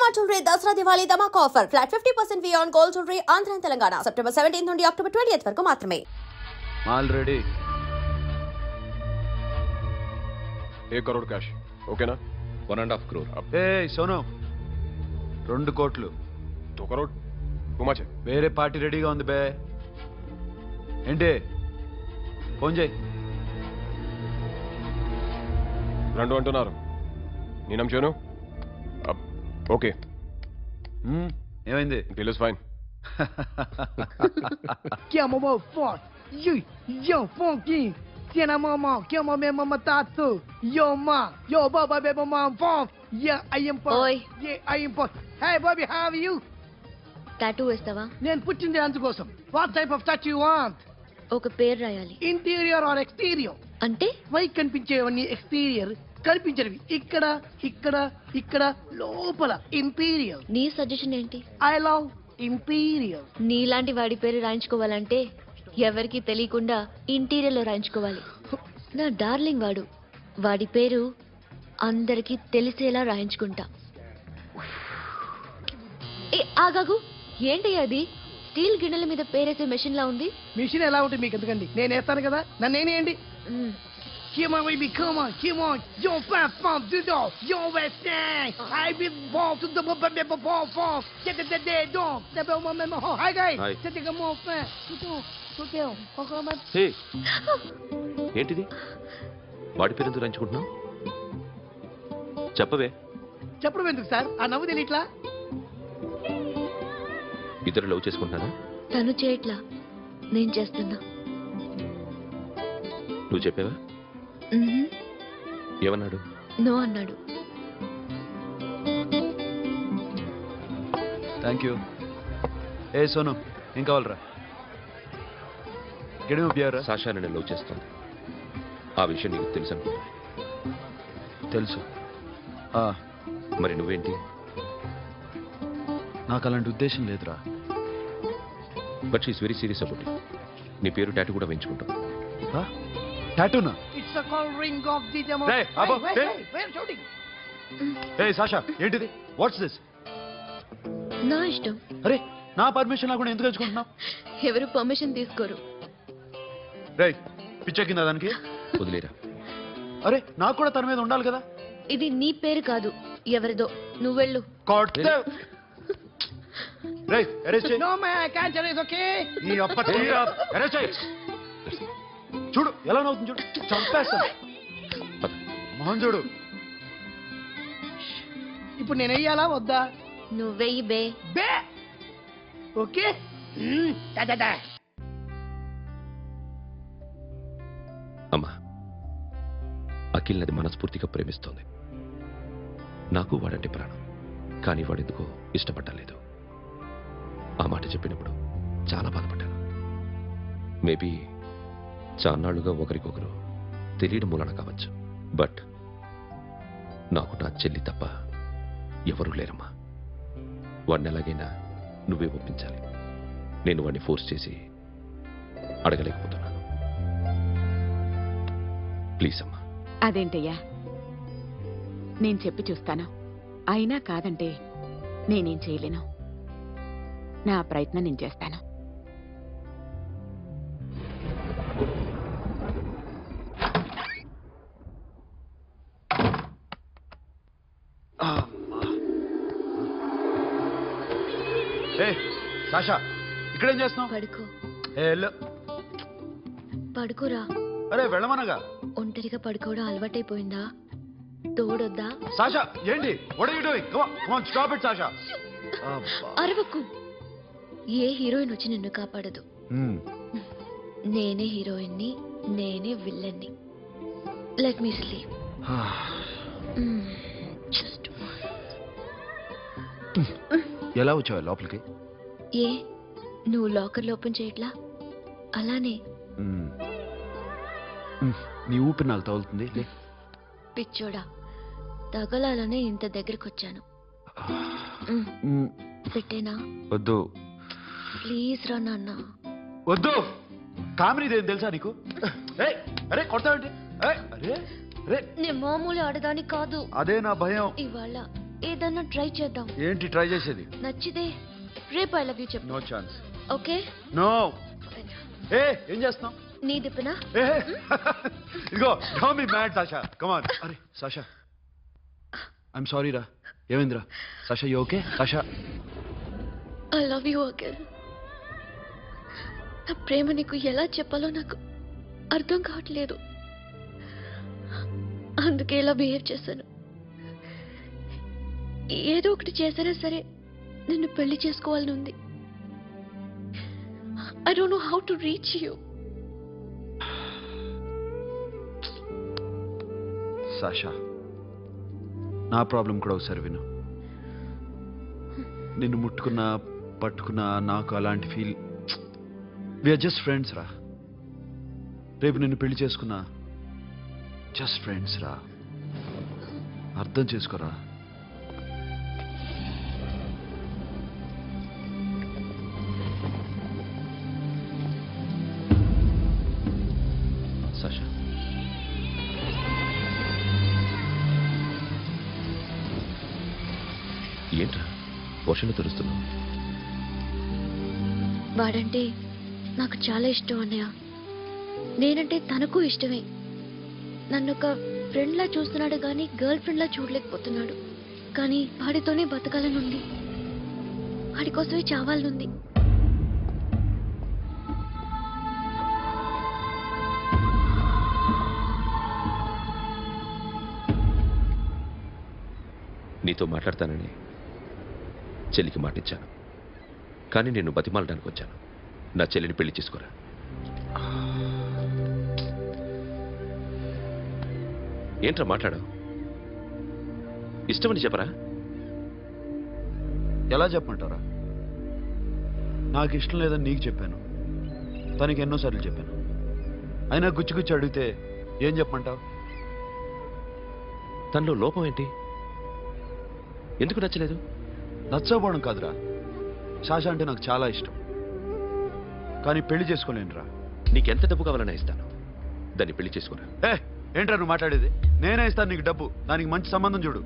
Shalimar Jewelry Dasra Diwali Dhamak offer. Flat 50% fee on gold jewelry. Andhra and Telangana. September 17th నుండి October 20th వరకు మాత్రమే. Already. 1 crore cash. Okay na? 1.5 crore. Hey, Sonu. 2 కోట్లు. 2 crore? Too much. వేరే party రెడీగా ఉంది బే. ఏంటి? Phone చేయి. 2 అంటున్నారు. నీ నమ్మేను? ఓకే. ఏమైంది? Bill is fine. Chiama o meu forte. Yo, funky. Tiena mama, chiama me mama tatu. Yo ma, yo baba baby mama forte. Yeah, I am for. Oi. Yeah, I am for. Hey Bobby, how are you? Tattoo వేస్తావా? నేను పుట్టింది అందుకోసం. What type of tattoo you want? ఒక పేరు రాయాలి. Interior or exterior? అంటే పై కనిపించేవన్నీ exterior, కనిపించేవి ఇక్కడ ఇక్కడ ఇక్కడ లోపల ఇంటీరియర్. నీ సజెషన్ ఏంటి? I love interior. నీలాంటి వాడి పేరు రాయించుకోవాలంటే ఎవరికి తెలియకుండా ఇంటీరియర్ లో రాయించుకోవాలి. నా డార్లింగ్ వాడు. వాడి పేరు అందరికి తెలిసేలా రాయించుకుంటా. ఏ ఆగాగు, ఏంటి అది? స్టీల్ గిన్నెల మీద పేరేసే మెషిన్ లా ఉంది. మిషన్ ఎలా ఉంటుంది మీకు ఎందుకండి? నేను వేస్తాను కదా, నన్ను నేనేయండి. Come on, baby, come on, come on. Yo, fast, fast, do it. Yo, West End. I be ball to the ball, fall. Get the dead dog. The bell, my hi, guys. Hi. Take a more fan. Come on. హే ఏంటిది? వాడి పేరు ఎందుకు రంచుకుంటున్నావు? చెప్పవే. చెప్పడం ఎందుకు sir? ఆ నవ్వు తెలియట్లా? ఇద్దరు లవ్ చేసుకుంటానా? తను చేయట్లా, నేను చేస్తున్నా. నువ్వు చెప్పావా? ఏమన్నాడు? నో అన్నాడు. Thank you. ఏ సోను, ఏం కావాలరా? గడిమ బియారా? సాషా నేను లవ్ చేస్తాను. ఆ విషయం నీకు తెలుసు అనుకుంటా. తెలుసు. మరి నువ్వేంటి? నాకు అలాంటి ఉద్దేశం లేదురా. But she is very serious about it. నీ పేరు టాటూ కూడా వేయించుకుంటాం. టాటూనా? It's a call ring of the demo. Hey, Abba, hey. Where shooting? ఏ సాషా, ఏంటిది? What's this? నా ఇష్టం. అరే, నా పర్మిషన్ లేకుండా ఎందుకు ఎంచుకుంటున్నావు? ఎవరు పర్మిషన్ తీసుకోరు. రే, పిచ్చెక్కిందా దానికి? వదిలేరా. అరే, నాకు కూడా తన మీద ఉండాలి కదా. ఇది నీ పేరు కాదు, ఎవరిదో. నువ్వెళ్ళు. No man, I can't tell you, okay? చూడు ఎలా నవ్వుతుంది, చూడు. చంపేస్తాను. మోహన్ చూడు. ఇప్పుడు నేను వెయ్యాలా వద్దా? నువ్వెయ్యి బే. బే ఓకే. అమ్మా, అఖిల్ నది మనస్ఫూర్తిగా ప్రేమిస్తోంది. నాకు వాడంటే ప్రాణం. కానీ వాడెందుకో ఇష్టపడలేదు. ఆ మాట చెప్పినప్పుడు చాలా బాధపడ్డాను. మేబీ చాన్నాళ్లుగా ఒకరికొకరు తెలియడం మూలన కావచ్చు. బట్ నాకు నా చెల్లి తప్ప ఎవరూ లేరమ్మా. వాడిని ఎలాగైనా నువ్వే ఒప్పించాలి. నేను వాడిని ఫోర్స్ చేసి అడగలేకపోతున్నాను. ప్లీజ్ అమ్మా. అదేంటయ్యా, నేను చెప్పి చూస్తాను. అయినా కాదంటే నేనేం చేయలేను. నా ప్రయత్నం నేను చేస్తాను. సాషా, ఇక్కడేం చేస్తున్నావు? పడుకో. పడుకోరా. అరే వెళ్ళమనగా. ఒంటరిగా పడుకోవడం అలవాటైపోయిందా? తోడొద్దా? సాషా, ఏంటి? What are you doing? Come on, stop it, Sasha. అరవకు. ఏ హీరోయిన్ వచ్చి నిన్ను కాపాడదు. నేనే హీరోయిన్ని, నేనే విల్లన్ని. Let me sleep. ఎలా వచ్చావా లోపలికి? ఏ, నువ్వు లాకర్లో ఓపెన్ చేయట్లా? అలానే. నీ ఊపిరి నాకు తగులుతుంది. పిచ్చోడా, తగలాలనే ఇంత దగ్గరకు వచ్చాను. పెట్టేనా? వద్దు. ప్లీజ్ రా నాన్న. వద్దు. కామెడీ తెలుసా నీకు? అరే కొడతావంటే? నేను మామూలు ఆడదాని కాదు. అదే నా భయం. ఇవాళ ఏదన్నా ట్రై చేద్దాం. ఏంటి ట్రై చేసేది? నచ్చితే రేపు ఐ లవ్ యూ చెప్పు. No chance. Okay no. ఏ ఏం చేస్తున్నావు? నీ దిప్పునా? ఏ ఇదిగో don't be mad Sasha. Come on. అరే సాషా ఐఎమ్ సారీ రా. ఏమైందిరా? Sasha you okay? Sasha I love you Akhil. నా ప్రేమ నీకు ఎలా చెప్పాలో నాకు అర్థం కావట్లేదు. అందుకే ఇలా బిహేవ్ చేశాను. ఏదో ఒకటి చేసినా సరే నిన్ను పెళ్లి చేసుకోవాలని ఉంది. I don't know how to reach you. Sasha నా ప్రాబ్లం కూడా ఒకసారి విను. నిన్ను ముట్టుకున్నా పట్టుకున్నా నాకు అలాంటి ఫీల్. వీఆర్ జస్ట్ ఫ్రెండ్స్ రా. రేపు నిన్ను పెళ్లి చేసుకున్నా జస్ట్ ఫ్రెండ్స్ రా. అర్థం చేసుకోరా. సాషా ఏంట్రా వర్షంలో తెలుస్తున్నావు? వాడంటే నాకు చాలా ఇష్టం అన్నయ్య. నేనంటే తనకు ఇష్టమే. నన్ను ఒక ఫ్రెండ్లా చూస్తున్నాడు కానీ గర్ల్ ఫ్రెండ్లా చూడలేకపోతున్నాడు. కానీ వాడితోనే బతకాలనుంది. వాడి కోసమే చావాలనుంది. నీతో మాట్లాడతానని చెల్లికి మాటిచ్చాను, కానీ నేను బతిమాలడానికి వచ్చాను. నా చెల్లిని పెళ్లి చేసుకోరా. ఏంట్రా మాట్లాడావు? ఇష్టమని చెప్పరా? ఎలా చెప్పమంటారా? నాకు ఇష్టం లేదని నీకు చెప్పాను, తనకి ఎన్నోసార్లు చెప్పాను. అయినా గుచ్చి గుచ్చి అడిగితే ఏం చెప్పమంటావు? తనలో లోపం ఏంటి? ఎందుకు నచ్చలేదు? నచ్చకపోవడం కాదురా, శాష అంటే నాకు చాలా ఇష్టం, కానీ పెళ్లి చేసుకోలేనురా. నీకెంత డబ్బు కావాలన్నా ఇస్తాను, దాన్ని పెళ్లి చేసుకోరా. ఏంట్రా నువ్వు మాట్లాడేది? నేనే ఇస్తాను నీకు డబ్బు, దానికి మంచి సంబంధం చూడు.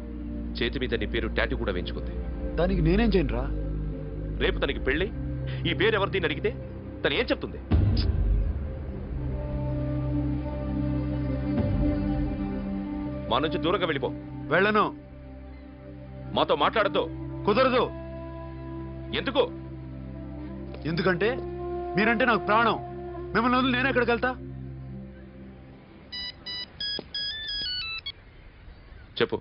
చేతి మీద నీ పేరు టాటూ కూడా వేయించుకుంది. దానికి నేనేం చేయనురా? రేపు తనకి పెళ్ళి ఈ పేరు ఎవరిది అడిగితే తను ఏం చెప్తుంది? మా నుంచి దూరంగా వెళ్ళిపో. వెళ్ళను. మాతో మాట్లాడద్దు. కుదరదు. ఎందుకు? ఎందుకంటే మీరంటే నాకు ప్రాణం. మిమ్మల్ని వదిలి నేను ఎక్కడికి వెళ్తా? చెప్పు.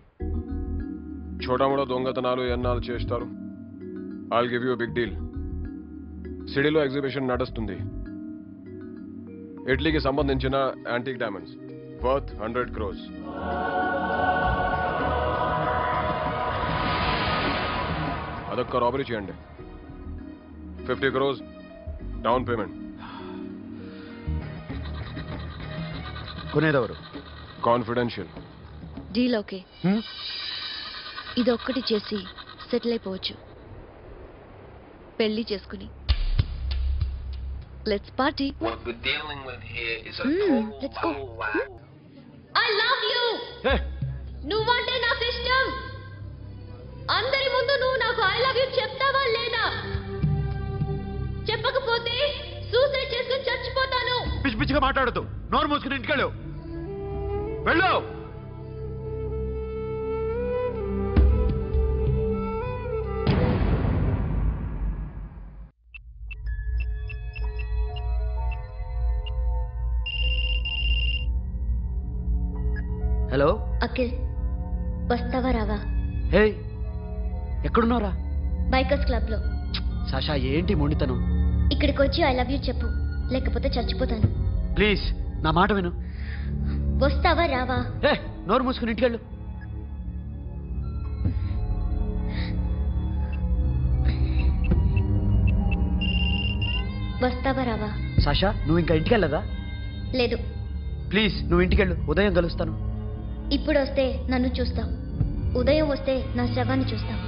చోటామోటా దొంగతనాలు ఎన్నాళ్ళు చేస్తారు? I'll give you big deal. సిటీలో ఎగ్జిబిషన్ నడుస్తుంది. ఇటలీకి సంబంధించిన యాంటిక్ డైమండ్స్ వర్త్ 100 crores. అదొక్క రాబరీ చేయండి. 50 crores డౌన్ పేమెంట్. కొనేదెవరు? కాన్ఫిడెన్షియల్. Deal okay. ఇదొక్కటి చేసి సెటిల్ అయిపోవచ్చు. పెళ్లి చేసుకుని let's party. What we're dealing with here is a let's go. total wow. I love you. నువ్వంటే నాకు ఇష్టం. అందరి ముందు నువ్వు నాకు ఐ లవ్ యూ చెప్తావా లేదా? చెప్పకపోతే సూసైడ్ చేసుకుని చచ్చిపోతాను. పిచ్చి పిచ్చిగా మాట్లాడద్దు. నోరు మూసుకుని ఇంటికి వెళ్ళు. వెళ్ళు. హలో అఖిల్, వస్తావా రావా? హే, ఎక్కడున్నారా? బైకర్స్ క్లబ్ లో. సాషా ఏంటి మొండితనం? ఇక్కడికి వచ్చి ఐ లవ్ యూ చెప్పు, లేకపోతే చచ్చిపోతాను. ప్లీజ్ నా మాట విను. వస్తావా రావా? హే, నోరు మూసుకుని ఇంటికి వెళ్ళు. వస్తావా రావా? సాషా నువ్వు ఇంకా ఇంటికి వెళ్ళదా? లేదు. ప్లీజ్ నువ్వు ఇంటికి వెళ్ళు, ఉదయం కలుస్తాను. ఇప్పుడు వస్తే నన్ను చూస్తావు, ఉదయం వస్తే నా శవాన్ని చూస్తావు.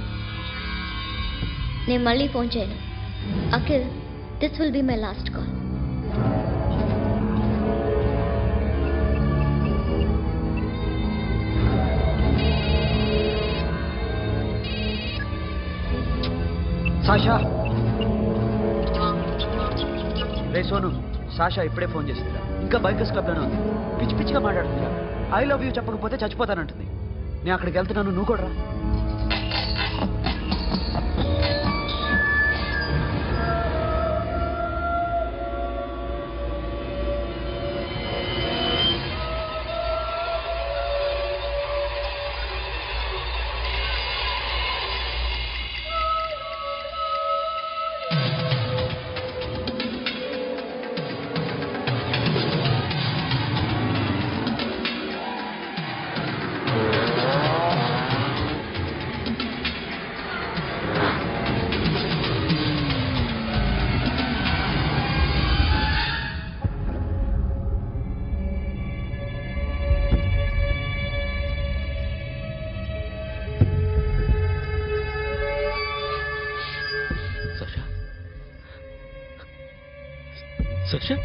నేను మళ్ళీ ఫోన్ చేయను. Akhil, this will be my last call. Sasha ray Sonu, Sasha ఇప్పుడే ఫోన్ చేసిందిరా. ఇంకా బైకర్స్ క్లబ్లోనే ఉంది. పిచ్చి పిచ్చిగా మాట్లాడుతుందిరా. ఐ లవ్ యూ చెప్పకపోతే చచ్చిపోతానంటుంది. నేను అక్కడికి వెళ్తున్నాను, నువ్వు కూడా రా. Sasha?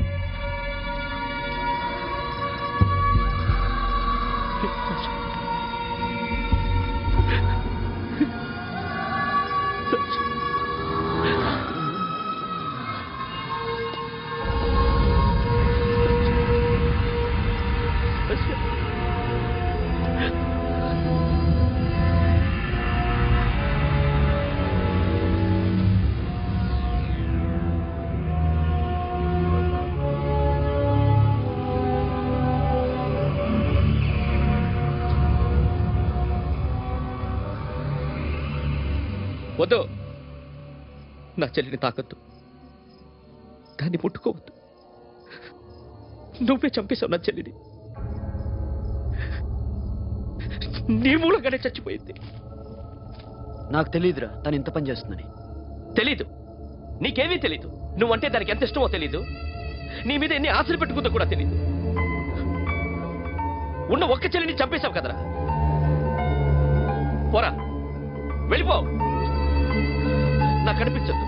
వద్దు, నా చెల్లిని తాకద్దు, దాన్ని ముట్టుకోవద్దు. నువ్వే చంపేశావు నా చెల్లిని. నీ మూలంగానే చచ్చిపోయింది. నాకు తెలియదురా తను ఇంత పని చేస్తుందని. తెలీదు, నీకేమీ తెలీదు. నువ్వంటే దానికి ఎంత ఇష్టమో తెలీదు. నీ మీద ఎన్ని ఆశలు పెట్టుకుందో కూడా తెలీదు. ఉన్న ఒక్క చెల్లిని చంపేశావు కదరా. పోరా, వెళ్ళిపో. నాకు కనిపించద్దు,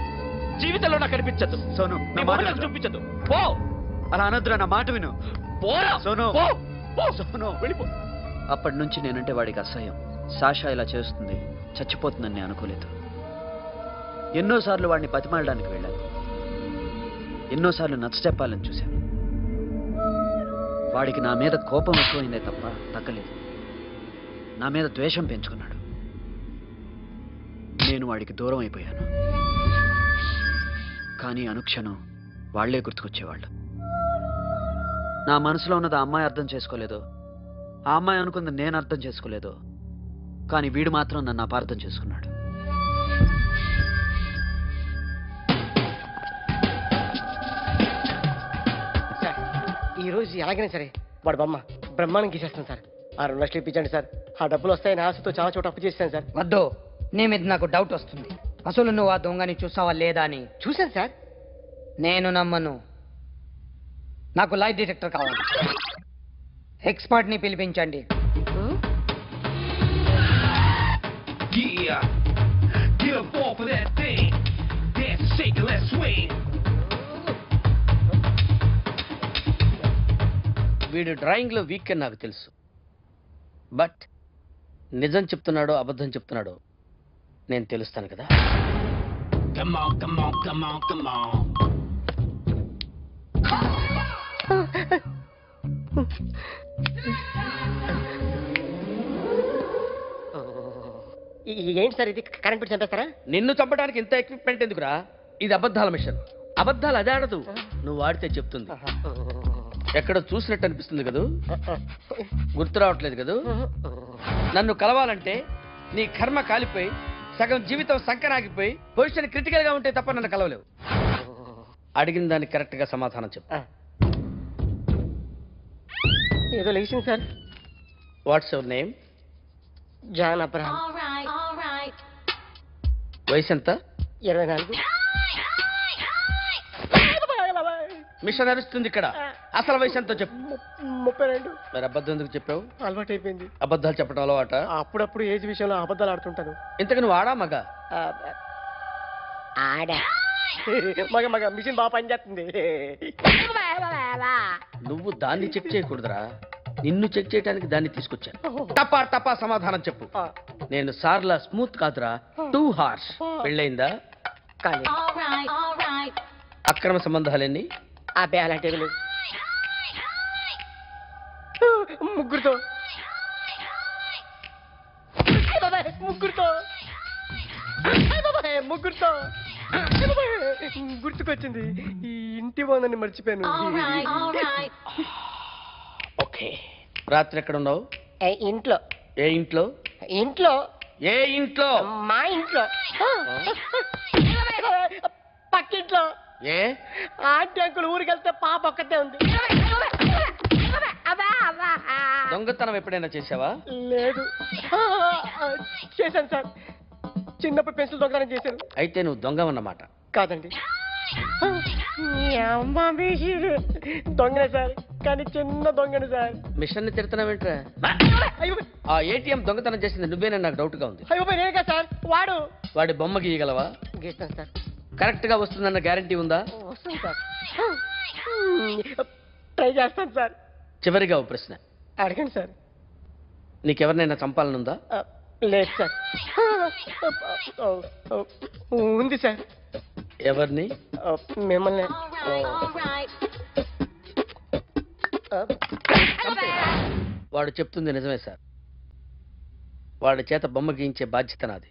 జీవితంలో నాకు కనిపించద్దు. సోను, నీ మొహం చూపించద్దు. పో. అలా అనొద్దురా, నా మాట విను. పోరా సోను. పో. పో. సోను, వెళ్ళిపో. అప్పటి నుంచి నేనంటే వాడికి అసహ్యం. సాషా ఇలా చేస్తుంది, చచ్చిపోతుందని నేను అనుకోలేదు. ఎన్నోసార్లు వాడిని బతిమాలడానికి వెళ్ళాను, ఎన్నోసార్లు నచ్చ చెప్పాలని చూశాను. వాడికి నా మీద కోపం ఎక్కువైందే తప్ప తగ్గలేదు. నా మీద ద్వేషం పెంచుకున్నాడు. నేను వాడికి దూరం అయిపోయాను. కానీ అనుక్షణం వాళ్లే గుర్తుకొచ్చేవాళ్ళు. నా మనసులో ఉన్నది ఆ అమ్మాయి అర్థం చేసుకోలేదు, ఆ అమ్మాయి అనుకుంది నేను అర్థం చేసుకోలేదు. కానీ వీడు మాత్రం నన్ను అపార్థం చేసుకున్నాడు. సార్, ఈరోజు ఎలాగైనా సరే వాడు బొమ్మ బ్రహ్మాండం గీసేస్తాను సార్. ఆ 2 లక్షలు ఇప్పించండి సార్. ఆ డబ్బులు వస్తాయని ఆశతో చాలా చోట అప్పు చేశాను సార్. వద్దు, నీ మీద నాకు డౌట్ వస్తుంది. అసలు నువ్వు ఆ దొంగని చూసావా లేదా అని. చూశాను సార్. నేను నమ్మను. నాకు లై డిటెక్టర్ కావాలి. ఎక్స్పర్ట్ ని పిలిపించండి. వీడు డ్రాయింగ్ లో వీక్ అని నాకు తెలుసు. బట్ నిజం చెప్తున్నాడో అబద్ధం చెప్తున్నాడో నేను తెలుస్తాను కదా. ఏంటి సార్ ఇది? కరెంట్ పెట్టి చంపేస్తారా? నిన్ను చంపడానికి ఇంత ఎక్విప్మెంట్ ఎందుకురా? ఇది అబద్ధాల మిషన్. అబద్ధాలు అదే ఆడదు, నువ్వు ఆడితే చెప్తుంది. ఎక్కడ చూసినట్టు అనిపిస్తుంది కదూ, గుర్తు రావట్లేదు కదూ. నన్ను కలవాలంటే నీ కర్మ కాలిపోయి సగం జీవితం సంకరాగిపోయి పొజిషన్ క్రిటికల్ గా ఉంటే తప్ప నన్ను కలవలేవు. అడిగిన దానికి కరెక్ట్ గా సమాధానం చెప్పు. ఏదో లేచింది sir. What's your name? John Abraham. వయసు ఎంత? 24. మిషన్ నడుస్తుంది ఇక్కడ. అసలు వయసు ఎంతో చెప్పు. 32. మరి అబద్ధం ఎందుకు చెప్పావు? అలవాటు అయిపోయింది. అబద్ధాలు చెప్పడం అలవాట? అప్పుడప్పుడు ఏజ్ విషయంలో అబద్ధాలు ఆడుతుంటాను. ఇంతకు నువ్వు ఆడా మగ? ఆడా. మగ మగ మిషన్ బాగా పనిచేస్తుంది. నువ్వు దాన్ని చెక్ చేయకూడదురా, నిన్ను చెక్ చేయడానికి దాన్ని తీసుకొచ్చాను. తప్పా తప్పా సమాధానం చెప్పు. నేను సార్లా స్మూత్ కాదురా, టూ హార్ష్. పెళ్ళయిందా? కాలేదు. అక్రమ సంబంధాలెన్ని? అబ్బాయి అలాంటివి లేవు. ముగ్గురుతో ముగ్గురుతో ముగ్గురుతో గుర్తుకొచ్చింది. ఈ ఇంటి బాగుందని మర్చిపోయాను. ఓకే. రాత్రి ఎక్కడ ఉన్నావు? ఇంట్లో. ఏ ఇంట్లో? ఇంట్లో. ఏ ఇంట్లో? మా ఇంట్లో. పక్కింట్లో. ఏ ఆంటీ అంకుల్ ఊరికి వెళ్తే పాప ఒక్కతే ఉంది. దొంగతనం ఎప్పుడైనా చేసావా? లేదు. చేశాను సార్. చిన్నప్పుడు పెన్సిల్ దొంగతనం చేశాను. అయితే నువ్వు దొంగవన్నమాట. కాదండి, దొంగనే సార్, కానీ చిన్న దొంగను సార్. మిషన్ ని తిడుతున్నావేంట్రా? ఆ ఏటీఎం దొంగతనం చేసింది నువ్వేనని నాకు డౌట్ గా ఉంది. అయ్యో నేనే సార్. వాడి బొమ్మ గీయగలవా? గీస్తాను సార్. కరెక్ట్ గా వస్తుందన్న గ్యారంటీ ఉందా? వస్తుంది సార్. ట్రై చేస్తాను సార్. చివరిగా ఓ ప్రశ్న అడగండి సార్. నీకెవరినైనా చంపాలనుందా? లేదు సార్. ఉంది సార్. ఎవరిని? మిమ్మల్ని. వాడు చెప్తుంది నిజమే సార్. వాడి చేత బొమ్మ గీయించే బాధ్యత నాది.